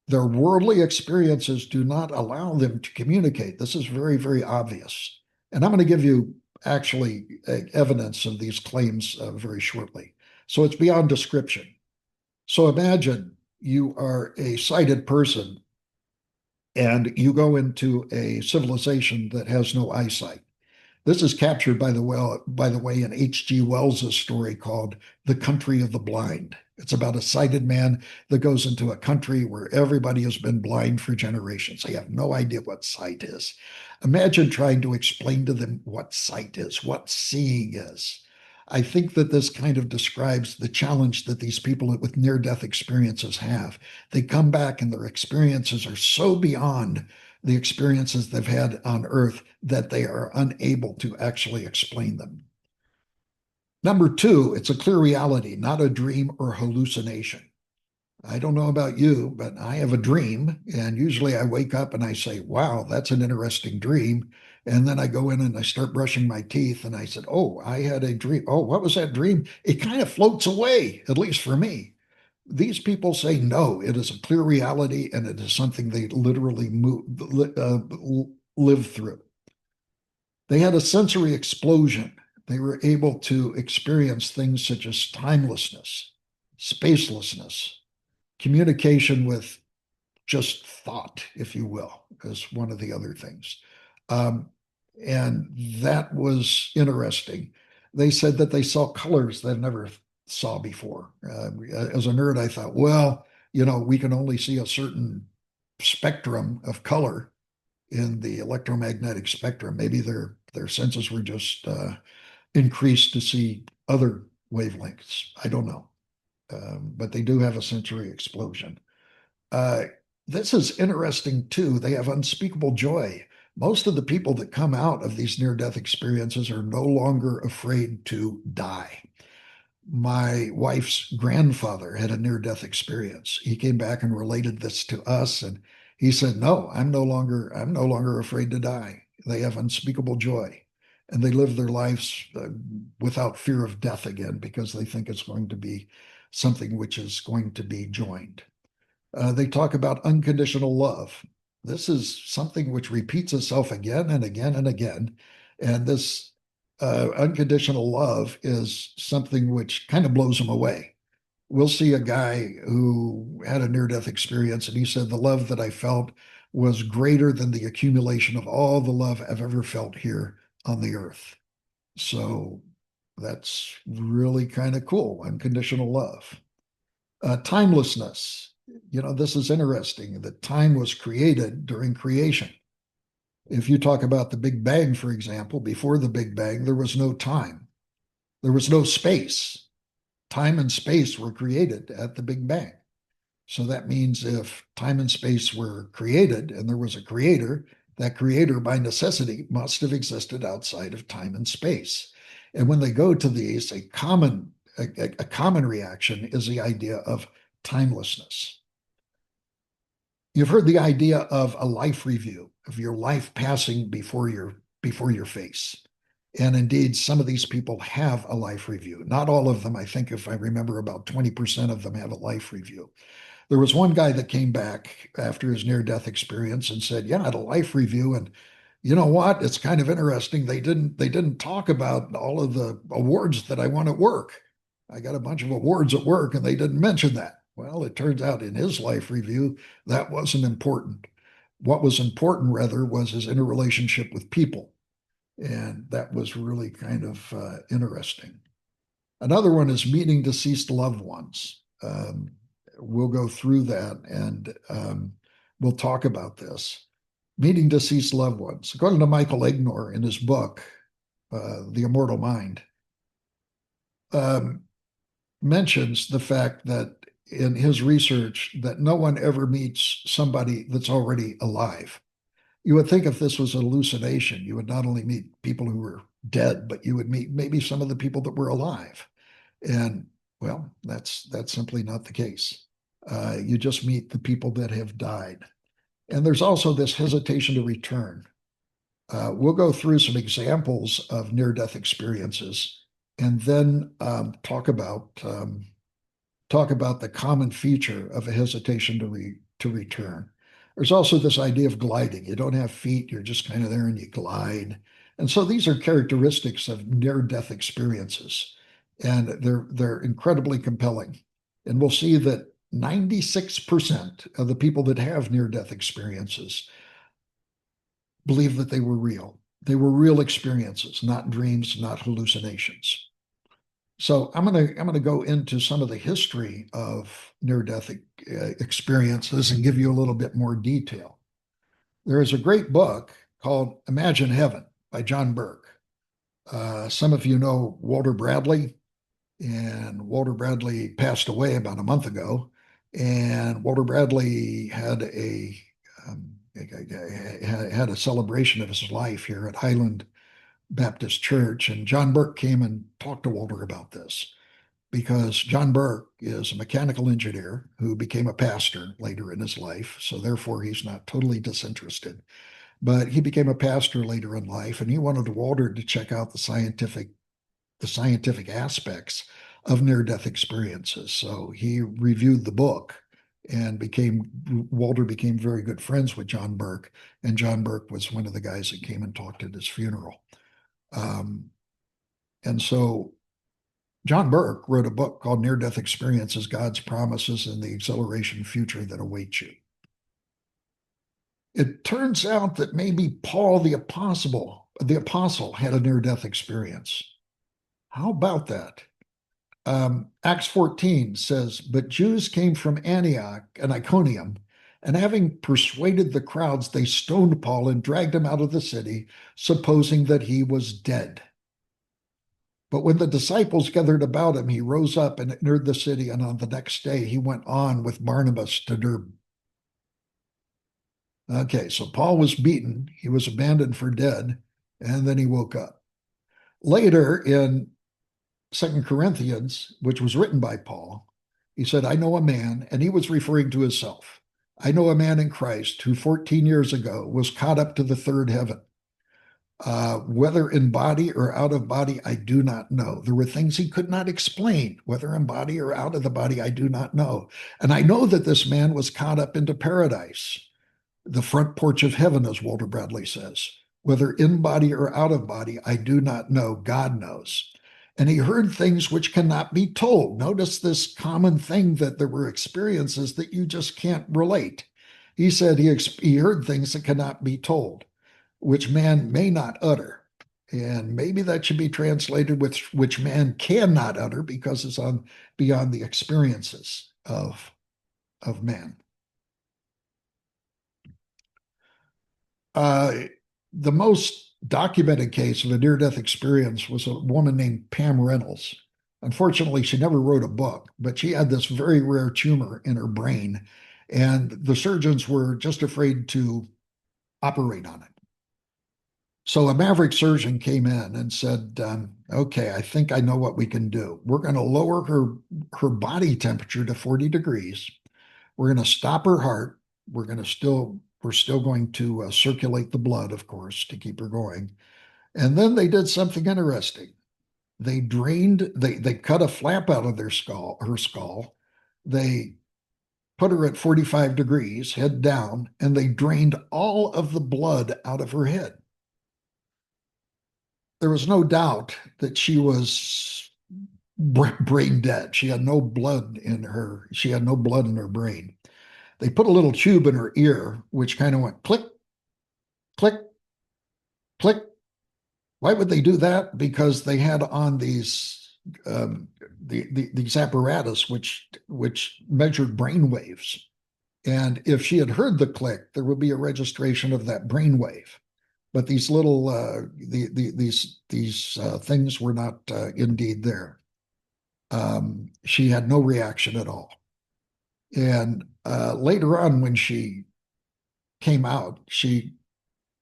Their worldly experiences do not allow them to communicate. This is very, very obvious. And I'm going to give you actually evidence of these claims very shortly. So it's beyond description. So imagine you are a sighted person and you go into a civilization that has no eyesight. This is captured, by the way, in H.G. Wells's story called The Country of the Blind. It's about a sighted man that goes into a country where everybody has been blind for generations. They have no idea what sight is. Imagine trying to explain to them what sight is, what seeing is. I think that this kind of describes the challenge that these people with near death experiences have. They come back and their experiences are so beyond the experiences they've had on Earth that they are unable to actually explain them. Number two, it's a clear reality, not a dream or hallucination. I don't know about you, but I have a dream, and usually I wake up and I say, wow, that's an interesting dream. And then I go in and I start brushing my teeth, and I said, oh, I had a dream. Oh, what was that dream? It kind of floats away, at least for me. These people say no, it is a clear reality, and it is something they literally live through. They had a sensory explosion. They were able to experience things such as timelessness, spacelessness, communication with just thought, if you will, is one of the other things. Um, and that was interesting. They said that they saw colors they never saw before. As a nerd, I thought, well, we can only see a certain spectrum of color in the electromagnetic spectrum. Maybe their senses were just increased to see other wavelengths. I don't know. But they do have a sensory explosion. Uh, this is interesting too. They have unspeakable joy. Most of the people that come out of these near death experiences are no longer afraid to die. My wife's grandfather had a near death experience. He came back and related this to us, and he said, no, I'm no longer afraid to die. They have unspeakable joy, and they live their lives without fear of death again because they think it's going to be something which is going to be joined. They talk about unconditional love. This is something which repeats itself again and again and again. And this unconditional love is something which kind of blows them away. We'll see a guy who had a near death experience, and he said, the love that I felt was greater than the accumulation of all the love I've ever felt here on the earth. So that's really kind of cool, unconditional love. Timelessness. This is interesting that time was created during creation. If you talk about the Big Bang, for example, before the Big Bang, there was no time, there was no space. Time and space were created at the Big Bang. So that means if time and space were created and there was a creator, that creator by necessity must have existed outside of time and space. And when they go to these, a common reaction is the idea of timelessness. You've heard the idea of a life review, of your life passing before your face. And indeed, some of these people have a life review. Not all of them. I think if I remember, about 20% of them have a life review. There was one guy that came back after his near-death experience and said, yeah, I had a life review. And you know what? It's kind of interesting. They didn't talk about all of the awards that I won at work. I got a bunch of awards at work and they didn't mention that. Well, it turns out in his life review, that wasn't important. What was important, rather, was his interrelationship with people. And that was really kind of interesting. Another one is meeting deceased loved ones. We'll go through that and we'll talk about this. Meeting deceased loved ones. According to Michael Ignor in his book, The Immortal Mind, mentions the fact that in his research that no one ever meets somebody that's already alive. You would think if this was a hallucination, you would not only meet people who were dead, but you would meet maybe some of the people that were alive. And well, that's simply not the case. You just meet the people that have died. And there's also this hesitation to return. We'll go through some examples of near-death experiences and then talk about the common feature of a hesitation to return. There's also this idea of gliding. You don't have feet, you're just kind of there and you glide. And so these are characteristics of near-death experiences, and they're incredibly compelling. And we'll see that 96% of the people that have near-death experiences believe that they were real. They were real experiences, not dreams, not hallucinations. So I'm gonna go into some of the history of near-death experiences and give you a little bit more detail. There is a great book called Imagine Heaven by John Burke. Some of you know Walter Bradley, and Walter Bradley passed away about a month ago. And Walter Bradley had had a celebration of his life here at Highland Baptist Church, and John Burke came and talked to Walter about this because John Burke is a mechanical engineer who became a pastor later in his life. So therefore, he's not totally disinterested. But he became a pastor later in life, and he wanted Walter to check out the scientific aspects of near-death experiences. So he reviewed the book and Walter became very good friends with John Burke, and John Burke was one of the guys that came and talked at his funeral. Um, and so John Burke wrote a book called Near Death Experiences, God's Promises and the Exhilaration Future That Awaits You. It turns out that maybe Paul the apostle had a near death experience. How about that? Acts 14 says, but Jews came from Antioch and Iconium, and having persuaded the crowds, they stoned Paul and dragged him out of the city, supposing that he was dead. But when the disciples gathered about him, he rose up and entered the city, and on the next day he went on with Barnabas to Derbe. Okay, so Paul was beaten, he was abandoned for dead, and then he woke up. Later in 2 Corinthians, which was written by Paul, he said, I know a man, and he was referring to himself. I know a man in Christ who 14 years ago was caught up to the third heaven. Whether in body or out of body, I do not know. There were things he could not explain, whether in body or out of the body, I do not know. And I know that this man was caught up into paradise, the front porch of heaven, as Walter Bradley says. Whether in body or out of body, I do not know. God knows. And he heard things which cannot be told. Notice this common thing that there were experiences that you just can't relate. He said he heard things that cannot be told, which man may not utter. And maybe that should be translated with which man cannot utter because it's on beyond the experiences of man. Uh, the most documented case of a near-death experience was a woman named Pam Reynolds. Unfortunately, she never wrote a book, but she had this very rare tumor in her brain, and the surgeons were just afraid to operate on it. So a maverick surgeon came in and said, okay, I think I know what we can do. We're going to lower her body temperature to 40 degrees. We're going to stop her heart. We're still going to circulate the blood, of course, to keep her going. And then they did something interesting. They cut a flap out of her skull. They put her at 45 degrees, head down, and they drained all of the blood out of her head. There was no doubt that she was brain dead. She had no blood in her. She had no blood in her brain. They put a little tube in her ear, which kind of went click, click, click. Why would they do that? Because they had on these apparatus which measured brain waves, and if she had heard the click, there would be a registration of that brain wave. But these little these things were not indeed there. She had no reaction at all. And later on, when she came out, she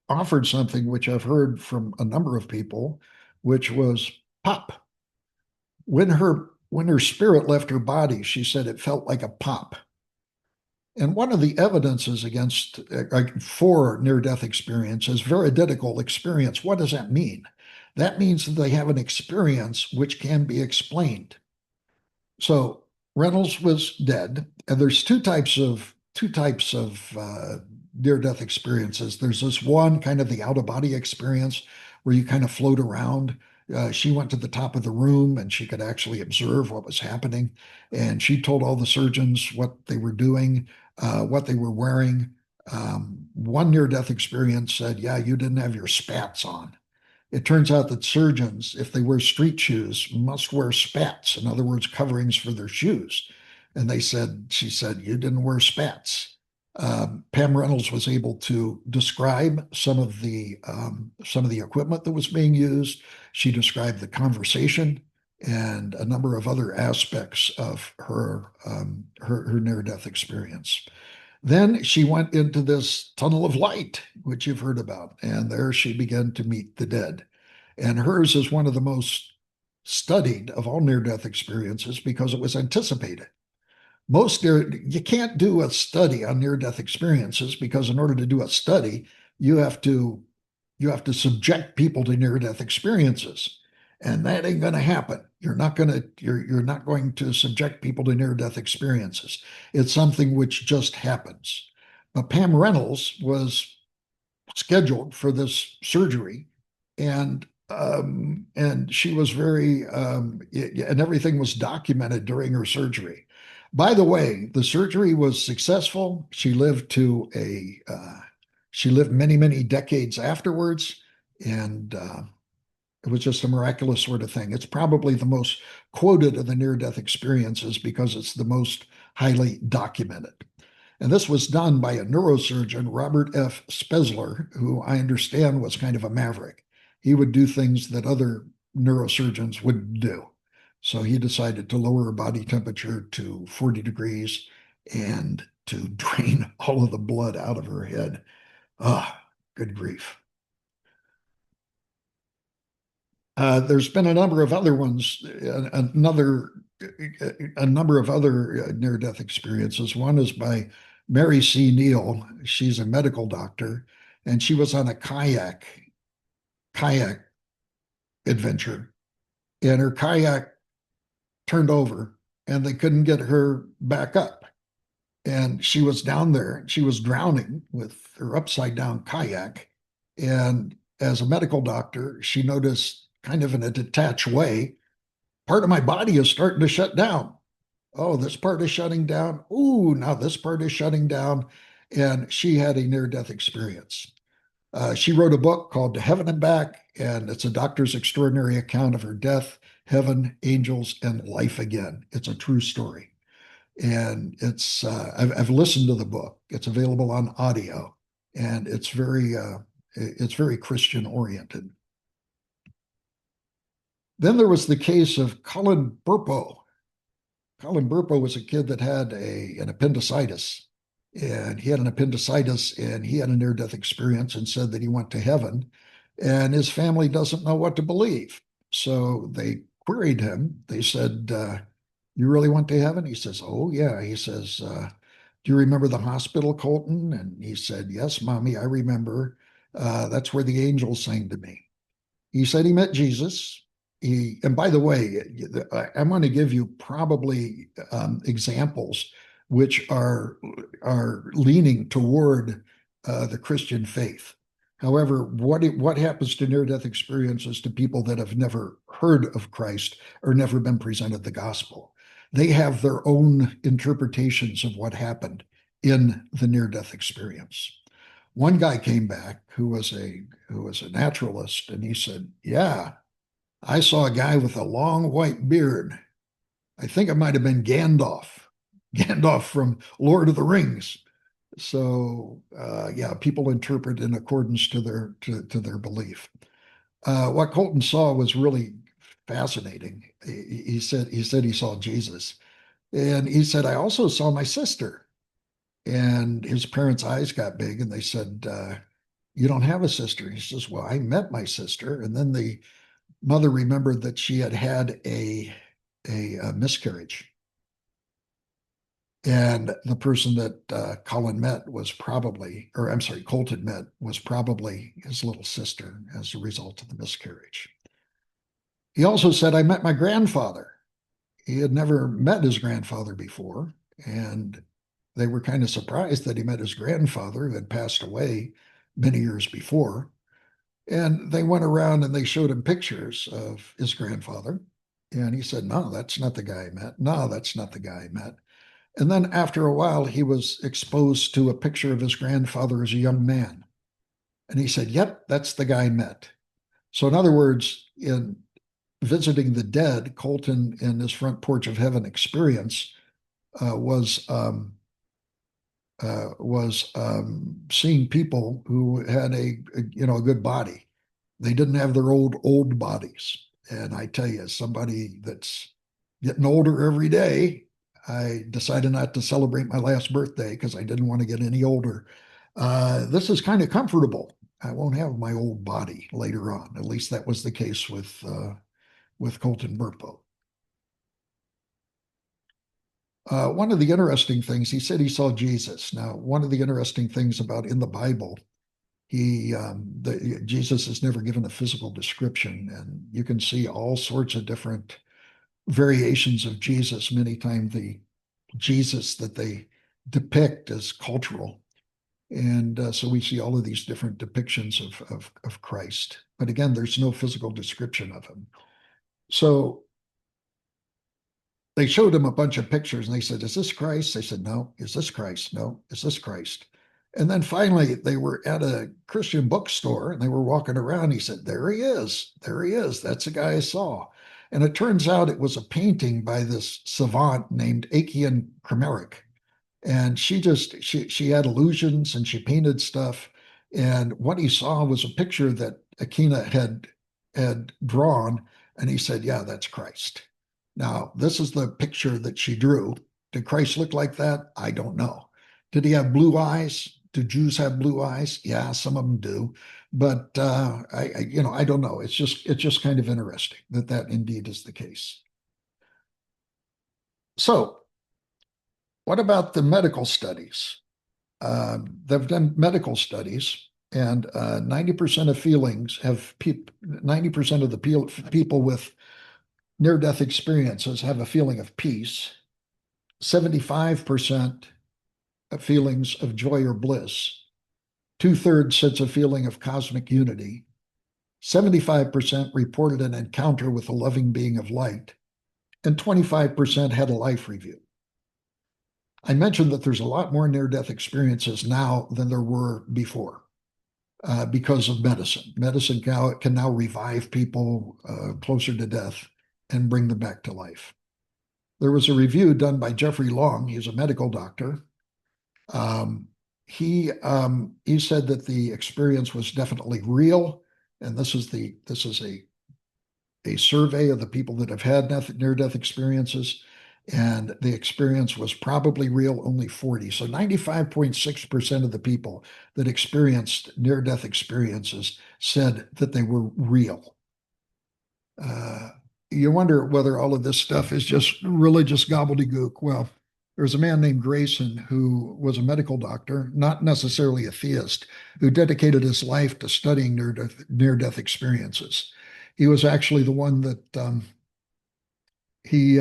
offered something which I've heard from a number of people, which was pop. When her spirit left her body, she said it felt like a pop. And one of the evidences for near-death experience is veridical experience. What does that mean? That means that they have an experience which can be explained. So Reynolds was dead, and there's two types of near-death experiences. There's this one kind of the out-of-body experience where you kind of float around. She went to the top of the room and she could actually observe what was happening, and she told all the surgeons what they were doing, what they were wearing. One near-death experience said, "Yeah, you didn't have your spats on." It turns out that surgeons, if they wear street shoes, must wear spats, in other words, coverings for their shoes. And she said, you didn't wear spats. Pam Reynolds was able to describe some of the equipment that was being used. She described the conversation and a number of other aspects of her near-death experience. Then she went into this tunnel of light, which you've heard about, and there she began to meet the dead. And hers is one of the most studied of all near-death experiences because it was anticipated. You can't do a study on near-death experiences because in order to do a study, you have to you have to subject people to near-death experiences. And that ain't going to happen. You're not going to subject people to near-death experiences. It's something which just happens. But Pam Reynolds was scheduled for this surgery, and she was and everything was documented during her surgery. By the way, the surgery was successful. She lived many, many decades afterwards, and it was just a miraculous sort of thing. It's probably the most quoted of the near-death experiences because it's the most highly documented. And this was done by a neurosurgeon, Robert F. Spesler, who I understand was kind of a maverick. He would do things that other neurosurgeons wouldn't do. So he decided to lower her body temperature to 40 degrees and to drain all of the blood out of her head. Ah, good grief. There's been a number of other ones, a number of other near-death experiences. One is by Mary C. Neal. She's a medical doctor, and she was on a kayak adventure, and her kayak turned over, and they couldn't get her back up. And she was down there, she was drowning with her upside down kayak. And as a medical doctor, she noticed kind of in a detached way, part of my body is starting to shut down. Oh, this part is shutting down. Ooh, now this part is shutting down. And she had a near death experience. She wrote a book called To Heaven and Back, and it's a doctor's extraordinary account of her death, heaven, angels, and life again. It's a true story. And I've listened to the book. It's available on audio, and it's very Christian oriented. Then there was the case of Colin Burpo. Colin Burpo was a kid that had an appendicitis, and he had an appendicitis, and he had a near-death experience and said that he went to heaven, and his family doesn't know what to believe. So they queried him. They said, "You really went to heaven?" He says, "Oh yeah." He says, "Do you remember the hospital, Colton?" And he said, "Yes, Mommy, I remember. That's where the angels sang to me." He said he met Jesus. And by the way, I'm going to give you probably examples which are leaning toward the Christian faith. However, what happens to near-death experiences to people that have never heard of Christ or never been presented the gospel? They have their own interpretations of what happened in the near-death experience. One guy came back who was a naturalist, and he said, "Yeah, I saw a guy with a long white beard. I think it might have been Gandalf, Gandalf from Lord of the Rings." So yeah, people interpret in accordance to their belief. What Colton saw was really fascinating. He said he saw Jesus, and he said, "I also saw my sister." And his parents' eyes got big, and they said, "You don't have a sister." He says, "Well, I met my sister." And then the mother remembered that she had had a miscarriage. And the person that Colin met was probably, or I'm sorry, Colton met was probably his little sister as a result of the miscarriage. He also said, I met my grandfather. He had never met his grandfather before, and they were kind of surprised that he met his grandfather who had passed away many years before. And they went around and they showed him pictures of his grandfather. And he said, no, that's not the guy I met. No, that's not the guy I met. And then after a while, he was exposed to a picture of his grandfather as a young man. And he said, yep, that's the guy I met. So, in other words, in visiting the dead, Colton in his front porch of heaven experience uh, was um, seeing people who had a good body. They didn't have their old bodies. And I tell you, somebody that's getting older every day, I decided not to celebrate my last birthday because I didn't want to get any older. This is kind of comfortable. I won't have my old body later on. At least that was the case with Colton Burpo. One of the interesting things, he said he saw Jesus. Now, one of the interesting things about in the Bible, Jesus is never given a physical description, and you can see all sorts of different variations of Jesus. Many times the Jesus that they depict is cultural. And so we see all of these different depictions of Christ. But again, there's no physical description of him. So they showed him a bunch of pictures and they said, is this Christ? They said, no. Is this Christ? No. Is this Christ? And then finally, they were at a Christian bookstore and they were walking around. He said, there he is. There he is. That's the guy I saw. And it turns out it was a painting by this savant named Achaean Krameric. And she had illusions and she painted stuff. And what he saw was a picture that Akina had drawn, and he said, yeah, that's Christ. Now, this is the picture that she drew. Did Christ look like that? I don't know. Did he have blue eyes? Do Jews have blue eyes? Yeah, some of them do. But I don't know. It's just kind of interesting that that indeed is the case. So, what about the medical studies? They've done medical studies, and 90% of feelings have 90% of the people with near-death experiences have a feeling of peace. 75% of feelings of joy or bliss. Two-thirds sense a feeling of cosmic unity. 75% reported an encounter with a loving being of light, and 25% had a life review. I mentioned that there's a lot more near-death experiences now than there were before because of medicine. Medicine can now revive people closer to death and bring them back to life. There was a review done by Jeffrey Long. He's a medical doctor. Um, he said that the experience was definitely real, and this is a survey of the people that have had near-death experiences, and the experience was probably real, only 40. So 95.6% of the people that experienced near-death experiences said that they were real. You wonder whether all of this stuff is just religious gobbledygook. Well, there's a man named Grayson who was a medical doctor, not necessarily a theist, who dedicated his life to studying near-death experiences. He was actually the one that he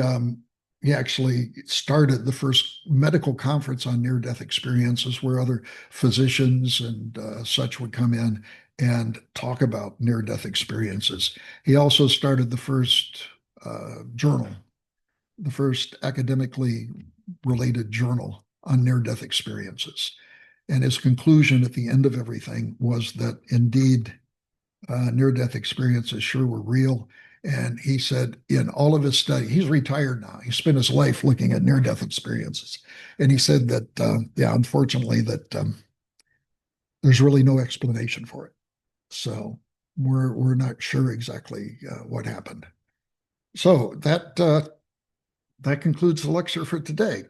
he actually started the first medical conference on near-death experiences, where other physicians and such would come in and talk about near-death experiences. He also started the first journal, the first academically related journal on near-death experiences. And his conclusion at the end of everything was that indeed near-death experiences sure were real. And he said in all of his study, he's retired now. He spent his life looking at near-death experiences. And he said that, yeah, unfortunately, that there's really no explanation for it. So we're not sure exactly what happened. So that concludes the lecture for today.